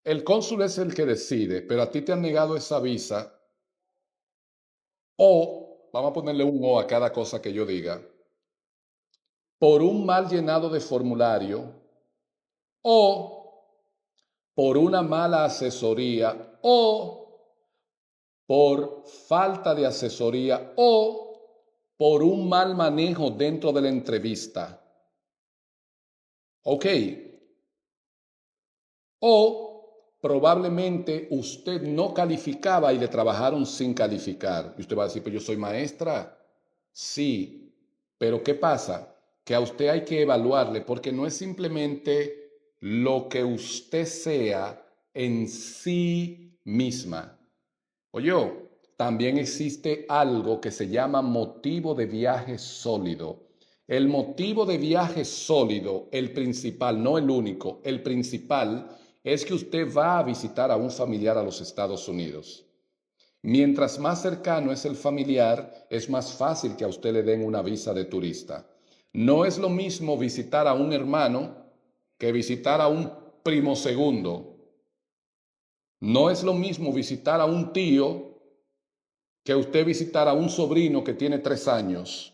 el cónsul es el que decide, pero a ti te han negado esa visa, o, vamos a ponerle un o a cada cosa que yo diga, por un mal llenado de formulario, o por una mala asesoría, o por falta de asesoría, o por un mal manejo dentro de la entrevista. ¿Ok? O probablemente usted no calificaba y le trabajaron sin calificar. Y usted va a decir, pero yo soy maestra. Sí, pero ¿qué pasa? Que a usted hay que evaluarle porque no es simplemente lo que usted sea en sí misma. Oye, también existe algo que se llama motivo de viaje sólido. El motivo de viaje sólido, el principal, no el único, el principal es que usted va a visitar a un familiar a los Estados Unidos. Mientras más cercano es el familiar, es más fácil que a usted le den una visa de turista. No es lo mismo visitar a un hermano que visitar a un primo segundo. No es lo mismo visitar a un tío que usted visitar a un sobrino que tiene 3 años.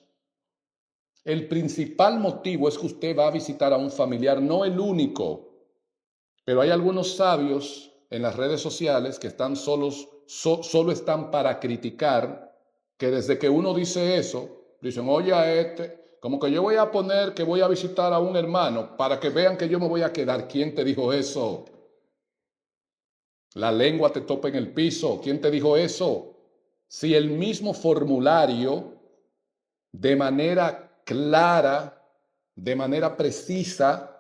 El principal motivo es que usted va a visitar a un familiar, no el único. Pero hay algunos sabios en las redes sociales que están solo están para criticar, que desde que uno dice eso, dicen, oye a como que yo voy a poner que voy a visitar a un hermano para que vean que yo me voy a quedar. ¿Quién te dijo eso? La lengua te topa en el piso. ¿Quién te dijo eso? Si el mismo formulario, de manera clara, de manera precisa,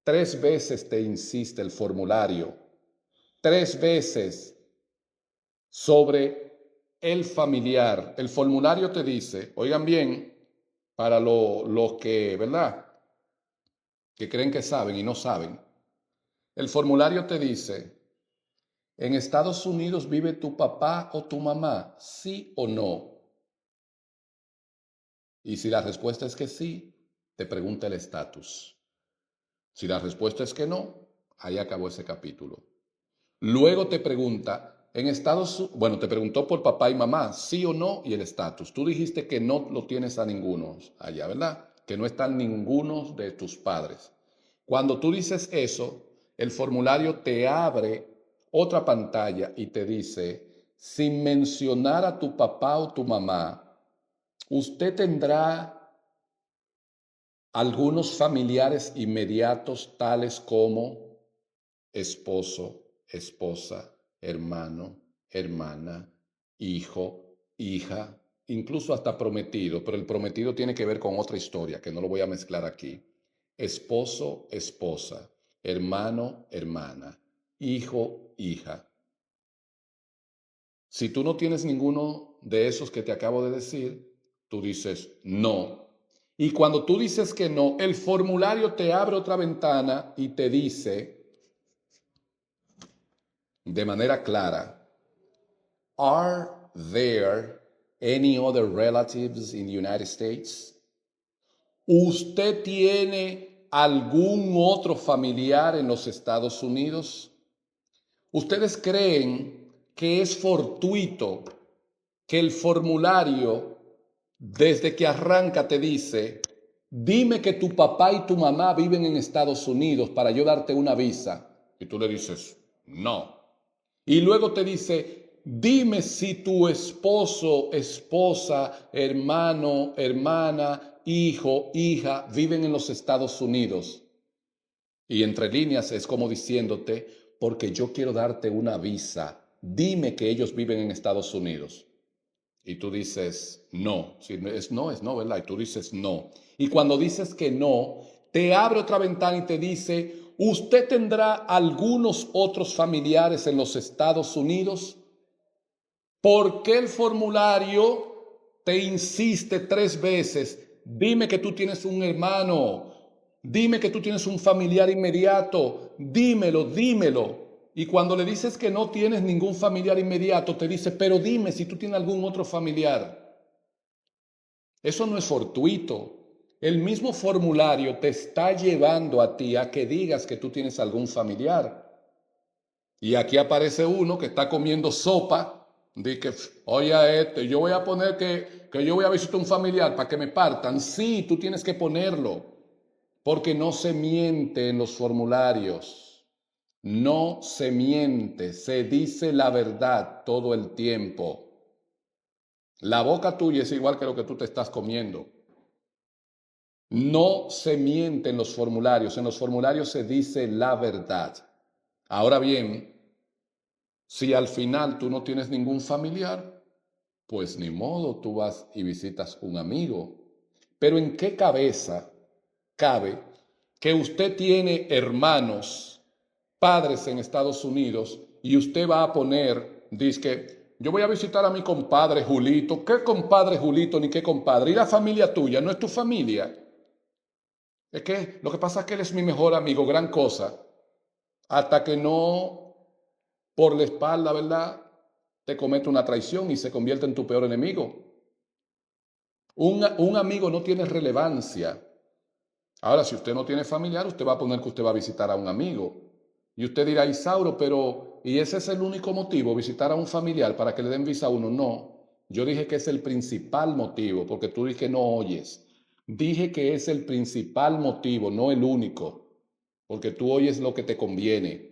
3 veces te insiste el formulario, 3 veces sobre el familiar. El formulario te dice, oigan bien, para los que, ¿verdad? Que creen que saben y no saben. El formulario te dice, ¿en Estados Unidos vive tu papá o tu mamá? ¿Sí o no? Y si la respuesta es que sí, te pregunta el estatus. Si la respuesta es que no, ahí acabó ese capítulo. Luego te pregunta, bueno, te preguntó por papá y mamá, sí o no, y el estatus. Tú dijiste que no lo tienes a ninguno allá, ¿verdad? Que no están ninguno de tus padres. Cuando tú dices eso, el formulario te abre otra pantalla y te dice, sin mencionar a tu papá o tu mamá, usted tendrá algunos familiares inmediatos tales como esposo, esposa, hermano, hermana, hijo, hija, incluso hasta prometido, pero el prometido tiene que ver con otra historia que no lo voy a mezclar aquí. Esposo, esposa, hermano, hermana, hijo, hija. Si tú no tienes ninguno de esos que te acabo de decir, tú dices no. Y cuando tú dices que no, el formulario te abre otra ventana y te dice de manera clara, ¿Are there any other relatives in the United States? ¿Usted tiene algún otro familiar en los Estados Unidos? ¿Ustedes creen que es fortuito que el formulario, desde que arranca, te dice, dime que tu papá y tu mamá viven en Estados Unidos para yo darte una visa? Y tú le dices, no. Y luego te dice, dime si tu esposo, esposa, hermano, hermana, hijo, hija viven en los Estados Unidos. Y entre líneas es como diciéndote, porque yo quiero darte una visa, dime que ellos viven en Estados Unidos. Y tú dices, no. Si es no, ¿verdad? Y tú dices, no. Y cuando dices que no, te abre otra ventana y te dice, ¿usted tendrá algunos otros familiares en los Estados Unidos? ¿Por qué el formulario te insiste 3 veces? Dime que tú tienes un hermano, dime que tú tienes un familiar inmediato, dímelo, dímelo. Y cuando le dices que no tienes ningún familiar inmediato, te dice, pero dime si tú tienes algún otro familiar. Eso no es fortuito. El mismo formulario te está llevando a ti a que digas que tú tienes algún familiar. Y aquí aparece uno que está comiendo sopa. Dice que, oye, yo voy a poner que yo voy a visitar un familiar para que me partan. Sí, tú tienes que ponerlo, porque no se miente en los formularios. No se miente, se dice la verdad todo el tiempo. La boca tuya es igual que lo que tú te estás comiendo. No se miente en los formularios se dice la verdad. Ahora bien, si al final tú no tienes ningún familiar, pues ni modo, tú vas y visitas un amigo. Pero ¿en qué cabeza cabe que usted tiene hermanos, padres en Estados Unidos y usted va a poner, dice que yo voy a visitar a mi compadre Julito? ¿Qué compadre Julito ni qué compadre? ¿Y la familia tuya? ¿No es tu familia? Es que lo que pasa es que él es mi mejor amigo, gran cosa, hasta que no por la espalda, ¿verdad?, te comete una traición y se convierte en tu peor enemigo. Un amigo no tiene relevancia. Ahora, si usted no tiene familiar, usted va a poner que usted va a visitar a un amigo. Y usted dirá, Isauro, pero ¿y ese es el único motivo, visitar a un familiar para que le den visa a uno? No, yo dije que es el principal motivo, porque tú dije que no oyes. Dije que es el principal motivo, no el único, porque tú oyes lo que te conviene.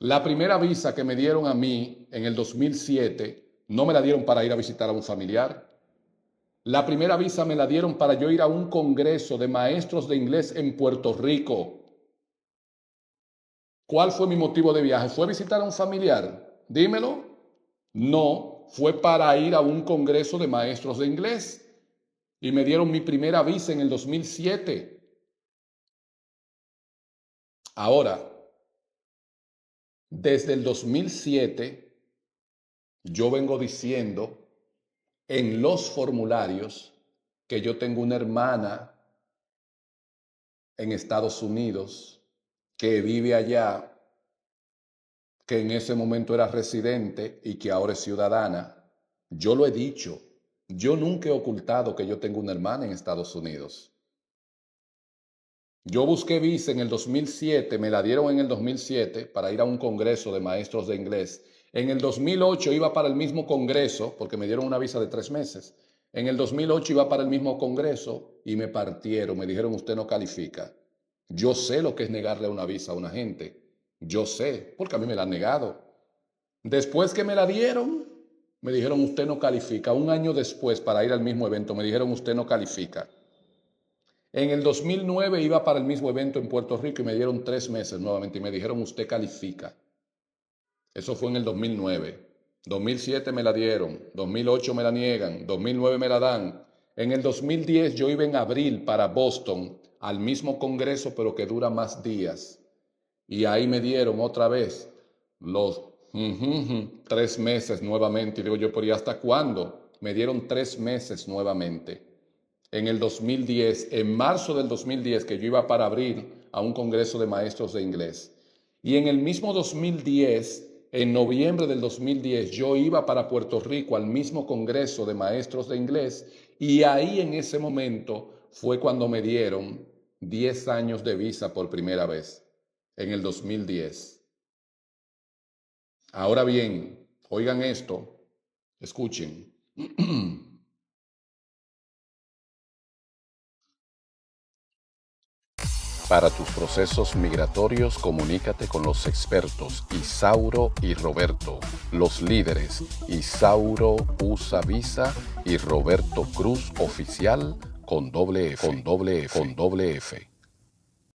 La primera visa que me dieron a mí en el 2007, no me la dieron para ir a visitar a un familiar. La primera visa me la dieron para yo ir a un congreso de maestros de inglés en Puerto Rico. ¿Cuál fue mi motivo de viaje? ¿Fue visitar a un familiar? Dímelo. No, fue para ir a un congreso de maestros de inglés. Y me dieron mi primera visa en el 2007. Ahora, desde el 2007, yo vengo diciendo en los formularios que yo tengo una hermana en Estados Unidos que vive allá, que en ese momento era residente y que ahora es ciudadana. Yo lo he dicho. Yo nunca he ocultado que yo tengo una hermana en Estados Unidos. Yo busqué visa en el 2007, me la dieron en el 2007 para ir a un congreso de maestros de inglés. En el 2008 iba para el mismo congreso, porque me dieron una visa de 3 meses. En el 2008 iba para el mismo congreso y me partieron, me dijeron usted no califica. Yo sé lo que es negarle una visa a una gente. Yo sé, porque a mí me la han negado. Después que me la dieron, me dijeron usted no califica. Un año después, para ir al mismo evento, me dijeron usted no califica. En el 2009 iba para el mismo evento en Puerto Rico y me dieron 3 meses nuevamente y me dijeron usted califica. Eso fue en el 2009. 2007 me la dieron, 2008 me la niegan, 2009 me la dan. En el 2010 yo iba en abril para Boston al mismo congreso, pero que dura más días. Y ahí me dieron otra vez los 3 meses nuevamente. Y digo yo, ¿pero y hasta cuándo? Me dieron 3 meses nuevamente. En el 2010, en marzo del 2010, que yo iba para abrir a un congreso de maestros de inglés. Y en el mismo 2010, en noviembre del 2010, yo iba para Puerto Rico al mismo congreso de maestros de inglés. Y ahí en ese momento fue cuando me dieron 10 años de visa por primera vez, en el 2010. Ahora bien, oigan esto, escuchen. Para tus procesos migratorios, comunícate con los expertos Isauro y Roberto, los líderes Isauro USA Visa y Roberto Cruz Oficial con doble F.